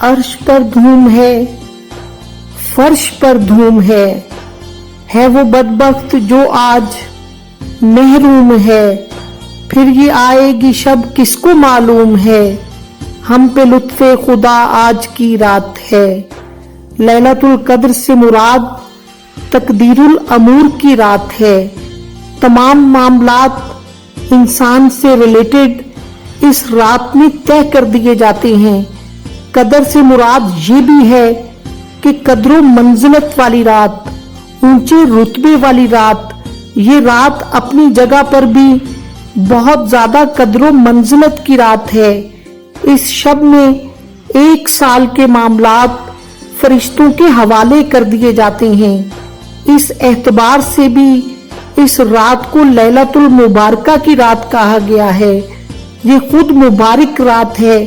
अर्श पर धूम है, फर्श पर धूम है वो बदबख्त जो आज महरूम है। फिर ये आएगी शब किसको मालूम है, हम पे लुत्फ़े खुदा आज की रात है। लैलतुल कद्र से मुराद तकदीरुल अमूर की रात है। तमाम मामलात इंसान से रिलेटेड इस रात में तय कर दिए जाते हैं। कदर से मुराद ये भी है कि कद्रो मंजिलत वाली रात, ऊंचे रुतबे वाली रात, ये रात अपनी जगह पर भी बहुत ज्यादा कद्रो मंजिलत की रात है। इस शब में 1 साल के मामलात फरिश्तों के हवाले कर दिए जाते हैं। इस एतबार से भी इस रात को लैलतुल मुबारका की रात कहा गया है। ये खुद मुबारक रात है,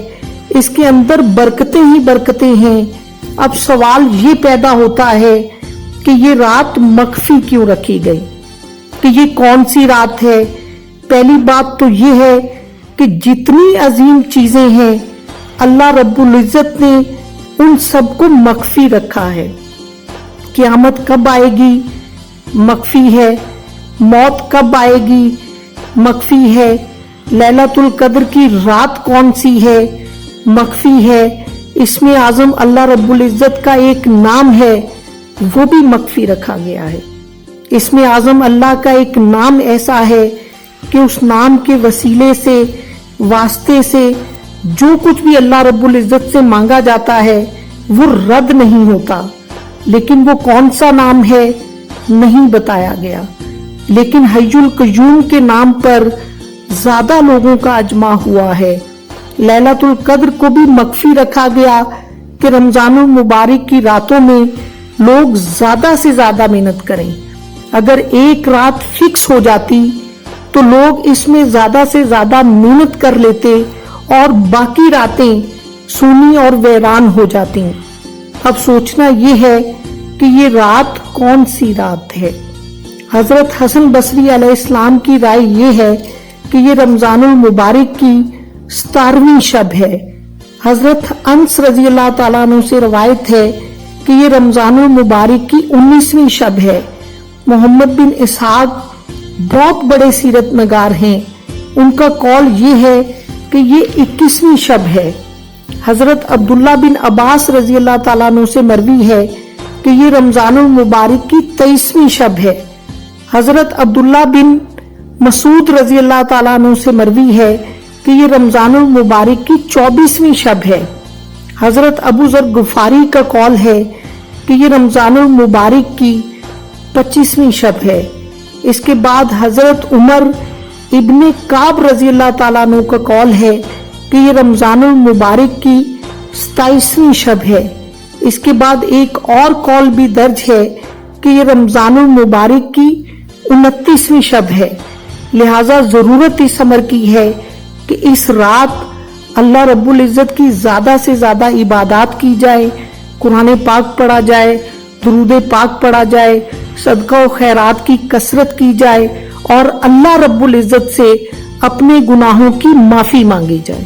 इसके अंदर बरकतें ही बरकतें हैं। अब सवाल ये पैदा होता है कि ये रात मख्फी क्यों रखी गई, कि ये कौन सी रात है। पहली बात तो ये है कि जितनी अजीम चीजें हैं अल्लाह रब्बुल इज्जत ने उन सबको मख्फी रखा है। क़यामत कब आएगी, मख्फी है। मौत कब आएगी, मख्फी है। लैलतुल कद्र की रात कौन सी है, मख्फी है। इसमें आज़म अल्लाह रब्बुल इज्जत का एक नाम है, वो भी मख्फी रखा गया है। इसमें आज़म अल्लाह का एक नाम ऐसा है कि उस नाम के वसीले से, वास्ते से जो कुछ भी अल्लाह रब्बुल इज्जत से मांगा जाता है वो रद्द नहीं होता। लेकिन वो कौन सा नाम है नहीं बताया गया। लेकिन हय्युल क़य्यूम के नाम पर ज्यादा लोगों का अजमा हुआ है। लैलतुल कद्र को भी मख्फी रखा गया कि रमजानुल मुबारक की रातों में लोग ज्यादा से ज्यादा मेहनत करें। अगर एक रात फिक्स हो जाती तो लोग इसमें ज्यादा से ज्यादा मेहनत कर लेते और बाकी रातें सूनी और वीरान हो जाती। अब सोचना ये है कि ये रात कौन सी रात है। हजरत हसन बसरी अलैहिस्सलाम की राय ये है कि ये रमजानुल मुबारक की 17वीं शब है। हजरत अनस रजी अल्लाह ताला अन्हु से रवायत है कि ये रमजानुल मुबारक की 19वीं शब है। मोहम्मद बिन इसहाक बहुत बड़े सीरत नगार हैं, उनका कौल ये है कि ये 21वीं शब है। हजरत अब्दुल्ला बिन अब्बास रजी अल्लाह ताला अन्हु से मरवी है कि ये रमजानुल मुबारक की 23वीं शब है। हजरत अब्दुल्ला बिन मसूद रजी अल्लाह ताला अन्हु से मरवी है कि ये रमजानुल मुबारक की 24वीं शब है। हजरत अबू जर गुफारी का कौल है कि ये रमजानुल मुबारक की 25वीं शब है। इसके बाद हजरत उमर इब्ने काब रजी अल्लाह ताला अन्हु का कौल है कि ये रमजानुल मुबारक की 27वीं शब है। इसके बाद एक और कौल भी दर्ज है कि ये रमजानुल मुबारक की 29वीं शब है। लिहाजा जरूरत इस अमर की है कि इस रात अल्लाह रब्बुल इज्जत की ज्यादा से ज्यादा इबादत की जाए, कुरान पाक पढ़ा जाए, दुरूद पाक पढ़ा जाए, सदका और खैरात की कसरत की जाए और अल्लाह रब्बुल इज्जत से अपने गुनाहों की माफी मांगी जाए।